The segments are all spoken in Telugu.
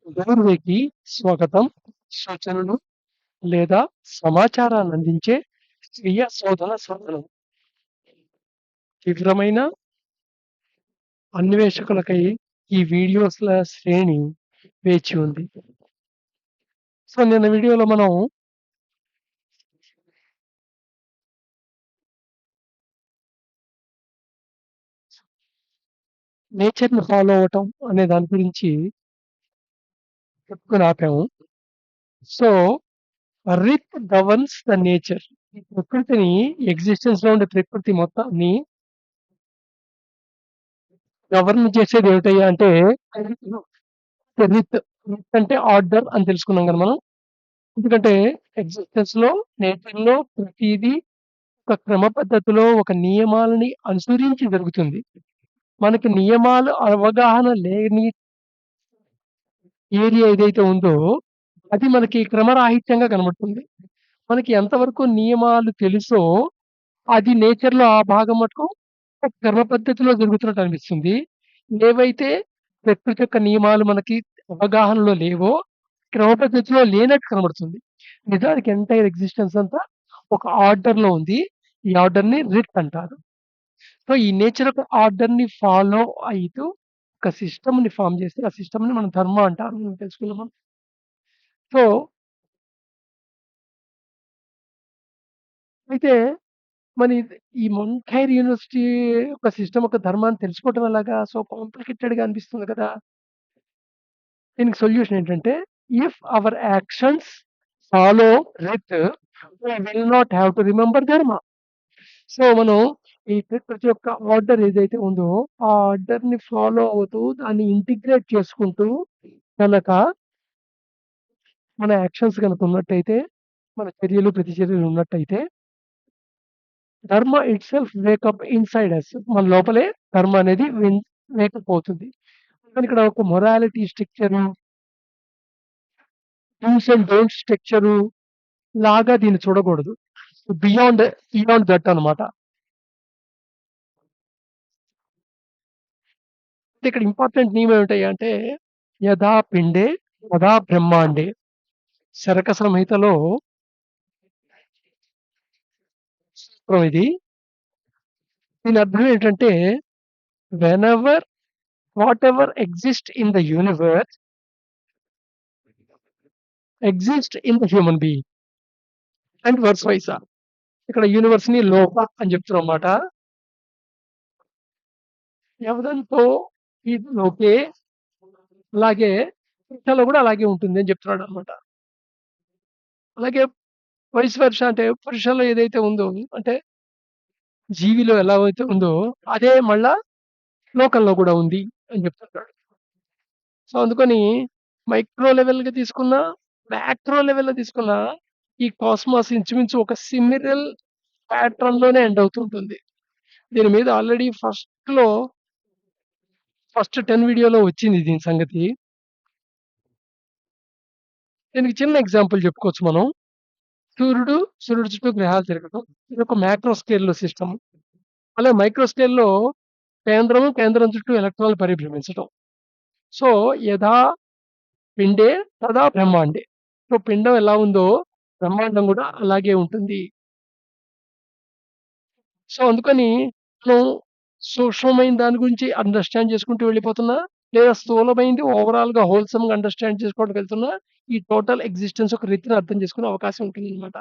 డోర్వేకి స్వాగతం. సూచనలు లేదా సమాచారాన్నందించే స్వీయ శోధన సాధనం. తీవ్రమైన అన్వేషకులకై ఈ వీడియోస్‌ల శ్రేణి వేచి ఉంది. సో, నిన్న వీడియోలో మనం నేచర్‌ని ఫాలో అవ్వటం అనే దాని గురించి చెప్పుకొని ఆపాము. సో, రిత్ గవర్న్స్ ద నేచర్. ఈ ప్రకృతిని ఎగ్జిస్టెన్స్‌లో ఉండే ప్రకృతి మొత్తాన్ని గవర్న్ చేసేది ఏమిటయ్యా అంటే రిత్. రిత్ అంటే ఆర్డర్ అని తెలుసుకున్నాం కదా మనం. ఎందుకంటే ఎగ్జిస్టెన్స్‌లో, నేచర్‌లో ప్రతీదీ ఒక క్రమ పద్ధతిలో, ఒక నియమాలని అనుసరించి జరుగుతుంది. మనకి నియమాలు అవగాహన లేని ఏరియా ఏదైతే ఉందో, అది మనకి క్రమరాహిత్యంగా కనబడుతుంది. మనకి ఎంతవరకు నియమాలు తెలుసో, అది నేచర్‌లో ఆ భాగం మటుకు ఒక క్రమ పద్ధతిలో జరుగుతున్నట్టు అనిపిస్తుంది. ఏవైతే ప్రకృతి యొక్క నియమాలు మనకి అవగాహనలో లేవో, క్రమ పద్ధతిలో లేనట్టు కనబడుతుంది. నిజానికి ఎంటైర్ ఎగ్జిస్టెన్స్ అంతా ఒక ఆర్డర్‌లో ఉంది. ఈ ఆర్డర్‌ని రిట్ అంటారు. సో, ఈ నేచర్ ఒక ఆర్డర్‌ని ఫాలో అయితూ ఒక సిస్టమ్‌ని ఫార్మ్ చేసి, ఆ సిస్టమ్‌ని మనం ధర్మ అంటారు. మనం తెలుసుకున్నాం మనం. సో, అయితే మరి ఈ మొంటైర్ యూనివర్సిటీ ఒక సిస్టమ్ ఒక ధర్మాన్ని తెలుసుకోవటం ఎలాగా? సో, కాంప్లికేటెడ్‌గా అనిపిస్తుంది కదా! దీనికి సొల్యూషన్ ఏంటంటే, ఇఫ్ అవర్ యాక్షన్స్ ఫాలో రిట్, we will not have to remember dharma. So, మనం ఈ ప్రతి ఒక్క ఆర్డర్ ఏదైతే ఉందో, ఆ ఆర్డర్‌ని ఫాలో అవుతూ, దాన్ని ఇంటిగ్రేట్ చేసుకుంటూ గనక మన యాక్షన్స్ గనక ఉన్నట్టయితే, మన చర్యలు, ప్రతిచర్యలు ఉన్నట్టయితే, ధర్మ ఇట్‌సెల్ఫ్ వేకప్ ఇన్‌సైడ్ అస్. మన లోపలే ధర్మ అనేది వేకప్ అవుతుంది. కానీ ఇక్కడ ఒక morality structure, dos and don'ts structure లాగా దీన్ని చూడకూడదు. బియాండ్ బియాండ్ దట్ అన్నమాట. ఇక్కడ ఇంపార్టెంట్ నియమం ఏమిటయ్యా అంటే, యథా పిండే తథా బ్రహ్మాండే. శరక సంహితలో సూత్రం ఇది. దీని అర్థం ఏంటంటే, whenever whatever exist in the universe exist in the human being and vice versa. ఇక్కడ యూనివర్స్‌ని లోక అని చెప్తున్నామన్నమాట. ఎవదంతో ఇది లోకే, అలాగే పురుషలో కూడా అలాగే ఉంటుంది అని చెప్తున్నాడన్నమాట. అలాగే వైస్ వర్సా అంటే పురుషలో ఏదైతే ఉందో అంటే జీవిలో ఎలా అయితే ఉందో అదే మళ్ళా లోకంలో కూడా ఉంది అని చెప్తుంటాడు. సో, అందుకని మైక్రో లెవెల్‌గా తీసుకున్నా, మాక్రో లెవెల్‌లో తీసుకున్నా ఈ కాస్మాస్ ఇంచుమించు ఒక సిమిరల్ ప్యాట్రన్‌లోనే ఎండ్ అవుతుంటుంది. దీని మీద ఆల్రెడీ ఫస్ట్ 10 వీడియోలో వచ్చింది దీని సంగతి. దీనికి చిన్న ఎగ్జాంపుల్ చెప్పుకోవచ్చు మనం. సూర్యుడు, సూర్యుడి చుట్టూ గ్రహాలు తిరగటం. ఇదొక మాక్రో స్కేల్‌లో సిస్టమ్. అలాగే మైక్రో స్కేల్‌లో కేంద్రం చుట్టూ ఎలక్ట్రాన్‌లు పరిభ్రమించటం. సో, యథా పిండే తదా బ్రహ్మాండే. సో, పిండం ఎలా ఉందో బ్రహ్మాండం గూడా అలాగే ఉంటుంది. సో, అందుకని మనం సూక్ష్మమైన దాని గురించి అండర్‌స్టాండ్ చేసుకుంటూ వెళ్ళిపోతున్నా, లేదా స్థూలమైంది ఓవరాల్‌గా హోల్‌సమ్‌గా అండర్‌స్టాండ్ చేసుకోవడానికి వెళ్తున్నా, ఈ టోటల్ ఎగ్జిస్టెన్స్ ఒక రీతిని అర్థం చేసుకునే అవకాశం ఉంటుందన్నమాట.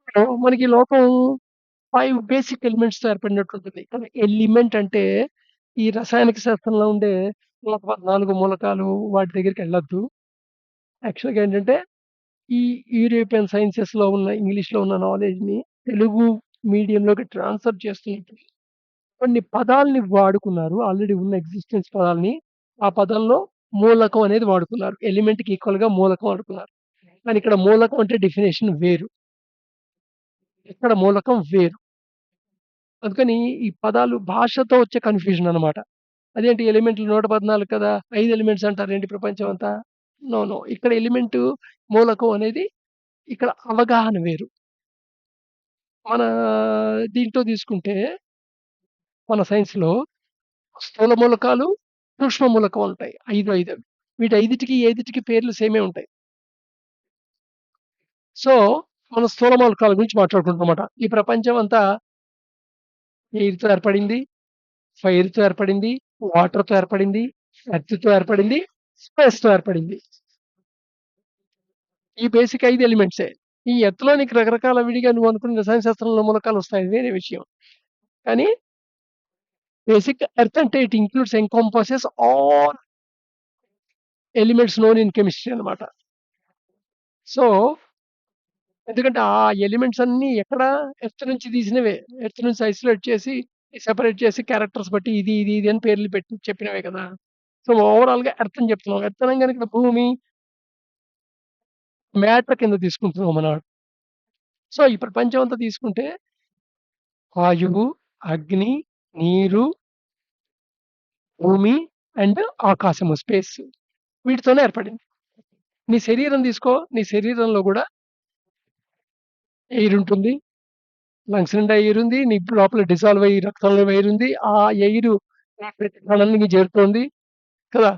సో, మనకి ఈ లోకం 5 బేసిక్ ఎలిమెంట్స్‌తో ఏర్పడినట్టుంటుంది. కానీ ఎలిమెంట్ అంటే ఈ రసాయనిక శాస్త్రంలో ఉండే 114 మూలకాలు వాటి దగ్గరికెళ్ళొద్దు. యాక్చువల్‌గా ఏంటంటే ఈ యూరోపియన్ సైన్సెస్‌లో ఉన్న ఇంగ్లీష్‌లో ఉన్న నాలెడ్జ్‌ని తెలుగు మీడియంలోకి ట్రాన్స్‌ఫర్ చేస్తున్నప్పుడు కొన్ని పదాల్ని వాడుకున్నారు. ఆల్రెడీ ఉన్న ఎగ్జిస్టెన్స్ పదాల్ని. ఆ పదంలో మూలకం అనేది వాడుకున్నారు. ఎలిమెంట్‌కి ఈక్వల్‌గా మూలకం వాడుకున్నారు. కానీ ఇక్కడ మూలకం అంటే డెఫినిషన్ వేరు. ఇక్కడ మూలకం వేరు. అందుకని ఈ పదాలు భాషతో వచ్చే కన్‌ఫ్యూజన్ అన్నమాట. అదేంటి ఎలిమెంట్‌లు 114 కదా! 5 ఎలిమెంట్స్ అంటారేంటి ప్రపంచం అంతా? నో. నో. ఇక్కడ ఎలిమెంటు, మూలకం అనేది ఇక్కడ అవగాహన వేరు. మన దీంట్లో తీసుకుంటే మన సైన్స్‌లో స్థూల మూలకాలు, సూక్ష్మ మూలకాలుంటాయి. 5, 5 వీటైదిటికి, ఏదిటికి పేర్లు సేమే ఉంటాయి. సో, మనం స్థూల మూలకాల గురించి మాట్లాడుకుంటున్నామట. ఈ ప్రపంచం అంతా ఎయిర్‌తో ఏర్పడింది, ఫైర్‌తో ఏర్పడింది, వాటర్‌తో ఏర్పడింది, ఎర్త్‌తో ఏర్పడింది, స్పేస్‌తో ఏర్పడింది. ఈ బేసిక్ 5 ఎలిమెంట్సే. ఈ ఎర్త్‌లో నీకు రకరకాల విడిగా నువ్వు అనుకున్న రసాయన శాస్త్రంలో మూలకాలొస్తాయి. అది వేరే విషయం. కానీ బేసిక్ ఎర్త్ అంటే it includes encompasses all elements known in chemistry అన్నమాట. సో, ఎందుకంటే ఆ ఎలిమెంట్స్ అన్నీ ఎక్కడ ఎర్త్ నుంచి తీసినవే. ఎర్త్ నుంచి ఐసోలేట్ చేసి, సెపరేట్ చేసి క్యారెక్టర్స్ బట్టి ఇది అని పేర్లు పెట్టి చెప్పినవే కదా! సో, ఓవరాల్‌గా ఎర్త్ అని చెప్తున్నాం. ఎర్త్ అనంగానే ఇక్కడ భూమి, మ్యాటర్ కింద తీసుకుంటున్నాం మనం. సో, ఈ ప్రపంచం అంతా తీసుకుంటే వాయువు, అగ్ని, నీరు, భూమి అండ్ ఆకాశము స్పేస్ వీటితోనే ఏర్పడింది. నీ శరీరం తీసుకో, నీ శరీరంలో గూడా ఎయిర్ ఉంటుంది. లంగ్స్ నిండా ఎయిర్ ఉంది. నీ లోపల డిసాల్వ్ అయ్యి రక్తంలో ఎయిర్ ఉంది. ఆ ఎయిరు నీ ప్రతి కణానికి చేరుతోంది కదా!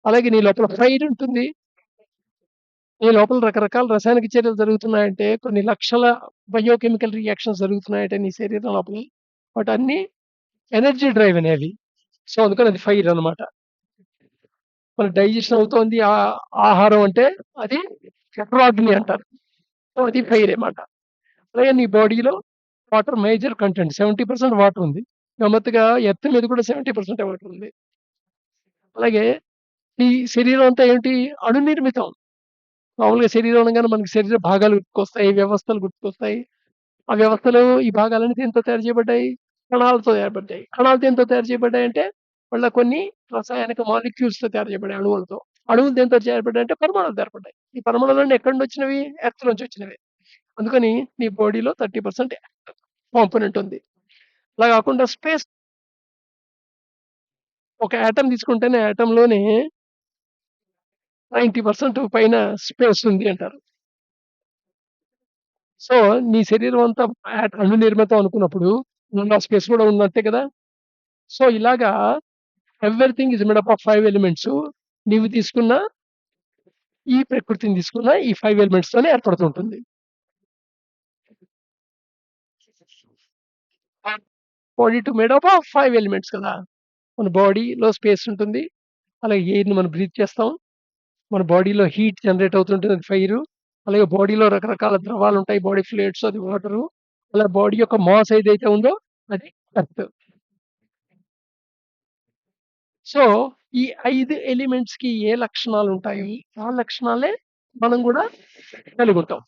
అలాగే నీ లోపల ఫైర్ ఉంటుంది. నీ లోపల రకరకాల రసాయనిక చర్యలు జరుగుతున్నాయంటే, కొన్ని లక్షల బయోకెమికల్ రియాక్షన్స్ జరుగుతున్నాయంటే నీ శరీరం లోపల, వాటన్నీ ఎనర్జీ డ్రైవ్ అనేవి. సో, అందుకని అది ఫైర్ అన్నమాట. మన డైజెషన్ అవుతోంది ఆహారం అంటే అది చక్రాగ్ని అంటారు. సో, అది ఫైరే మాట. అలాగే నీ బాడీలో వాటర్ మేజర్ కంటెంట్ 70% వాటర్ ఉంది. గమ్మత్తుగా ఎర్త్ మీద కూడా 70% వాటర్ ఉంది. అలాగే ఈ శరీరం అంతా ఏంటి అణు నిర్మితం. మామూలుగా శరీరం అనంగానే మనకి శరీర భాగాలు గుర్తుకొస్తాయి. వ్యవస్థలు గుర్తుకొస్తాయి. ఆ వ్యవస్థలు ఈ భాగాలన్నీ దేనితో తయారు చేయబడ్డాయి? కణాలతో ఏర్పడ్డాయి. కణాలు దేనితో తయారు చేయబడ్డాయంటే మళ్ళా కొన్ని రసాయనిక మాలిక్యూల్స్‌తో తయారు చేయబడ్డాయి అణువులతో. అణువులు దేనితో ఏర్పడ్డాయంటే పరమాణువులతో ఏర్పడ్డాయి. ఈ పరమాణువులన్నీ ఎక్కడి నుండొచ్చినవి? ఎర్త్ నుంచి వచ్చినవే. అందుకని నీ బాడీలో 30% కాంపోనెంట్ ఉంది. అలా కాకుండా స్పేస్ ఒక యాటమ్ తీసుకుంటేనే యాటమ్‌లోనే 90% పైన స్పేస్ ఉంది అంటారు. సో, నీ శరీరం అంతా అణు నిర్మితం అనుకున్నప్పుడు అందులో స్పేస్ కూడా ఉన్నట్టే కదా! సో, ఇలాగా everything is made up of 5 elements. నీవు తీసుకున్న ఈ ప్రకృతిని తీసుకున్న ఈ 5 ఎలిమెంట్స్‌తోనే ఏర్పడుతుంటుంది. Body to made up of 5 elements కదా! మన బాడీలో స్పేస్ ఉంటుంది. అలాగే ఎయిర్‌ని మనం బ్రీత్ చేస్తాం. మన బాడీలో హీట్ జనరేట్ అవుతుంటది. అది ఫైరు. అలాగే బాడీలో రకరకాల ద్రవాలుంటాయి. బాడీ ఫ్లూయిడ్స్ అది వాటరు. అలా బాడీ యొక్క మాస్ ఏదైతే ఉందో అది ఎర్త్. సో, ఈ 5 ఎలిమెంట్స్‌కి ఏ లక్షణాలుంటాయో, ఆ లక్షణాలే మనం గూడా కలిగుంటాం.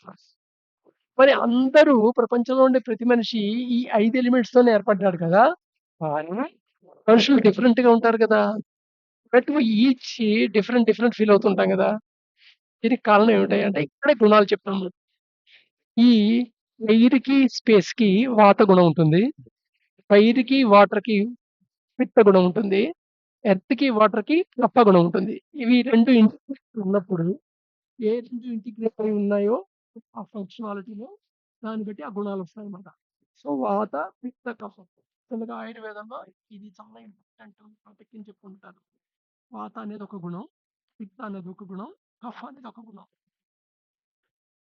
మరి అందరూ ప్రపంచంలో ఉండే ప్రతి మనిషి ఈ 5 ఎలిమెంట్స్‌తోనే ఏర్పడ్డాడు కదా! కానీ మనుషులు డిఫరెంట్‌గా ఉంటారు కదా! But we each different feel అవుతుంటాం గదా! దీనికి కారణం ఏమిటి అంటే ఇక్కడే గుణాలు చెప్తాము. ఈ ఎయిర్‌కి, స్పేస్‌కి వాత గుణం ఉంటుంది. ఫైర్‌కి, వాటర్‌కి పిత్త గుణం ఉంటుంది. ఎర్త్‌కి, వాటర్‌కి కఫ గుణం ఉంటుంది. ఇవి 2 ఇంటిగ్రేట్ ఉన్నప్పుడు ఏ 2 ఇంటిగ్రేట్ అయి ఉన్నాయో ఆ ఫంక్షనాలిటీలో దాన్ని బట్టి ఆ గుణాలొస్తాయన్నమాట. సో, వాత, పిత్త, కఫం. జనరల్‌గా ఆయుర్వేదంలో ఇది చాలా ఇంపార్టెంట్ టాపిక్ అని చెప్పుకుంటారు. వాత అనేది ఒక గుణం. పిత్త అనేది ఒక గుణం. కఫ అనేది ఒక గుణం.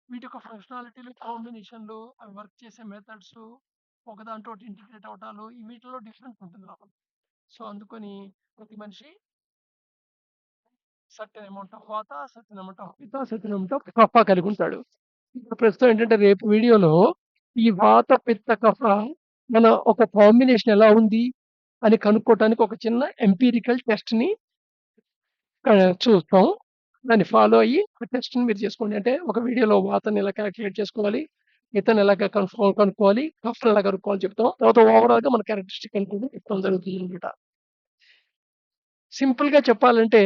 వీటి యొక్క ఫంక్షనాలిటీలు, కాంబినేషన్‌లు, అవి వర్క్ చేసే మెథడ్సు, ఒకదాంతో ఒకటి ఇంటిగ్రేట్ అవ్వటాలు, ఈ వీటిలో డిఫరెన్స్ ఉంటుంది లోపల. సో, అందుకని ప్రతి మనిషి certain amount of vata, certain amount of pitta, certain amount of kapha కలిగుంటాడు. ఇప్పుడు ప్రస్తుతం ఏంటంటే రేపు వీడియోలో ఈ వాత, పిత్త, కఫ మన ఒక కాంబినేషన్ ఎలా ఉంది అని కనుక్కోవటానికి ఒక చిన్న ఎంపిరికల్ టెస్ట్‌ని చూస్తాం. దాన్ని ఫాలో అయ్యి ఆ టెస్ట్‌ని మీరు చేసుకోండి. అంటే ఒక వీడియోలో వాతని ఎలా కాలిక్యులేట్ చేసుకోవాలి, పిత్తని ఎలాగా కనుక్కోవాలి, కఫ్‌ని ఎలా కనుక్కోవాలో చెప్తాం. తర్వాత ఓవరాల్‌గా మన క్యారెక్టరిస్టిక్ అనేది చెప్పడం జరుగుతుందనమాట. సింపుల్‌గా చెప్పాలంటే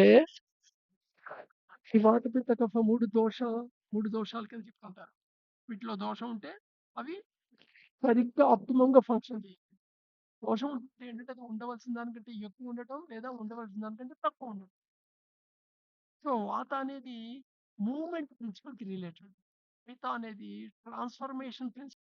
ఈ వాత, పిత్త, కఫ 3 దోషాల కింద చెప్పుకుంటారు. వీటిలో దోషం ఉంటే అవి సరిగ్గా ఆప్టిమమ్‌గా ఫంక్షన్ చేయవు. దోషం ఉంటే ఏంటంటే అది ఉండవలసిన దానికంటే ఎక్కువ ఉండటం, లేదా ఉండవలసిన దానికంటే తక్కువ ఉండటం. సో, వాత అనేది మూవ్‌మెంట్ ప్రిన్సిపల్‌కి రిలేటెడ్. పిత అనేది ట్రాన్స్‌ఫర్మేషన్ ప్రిన్సిపల్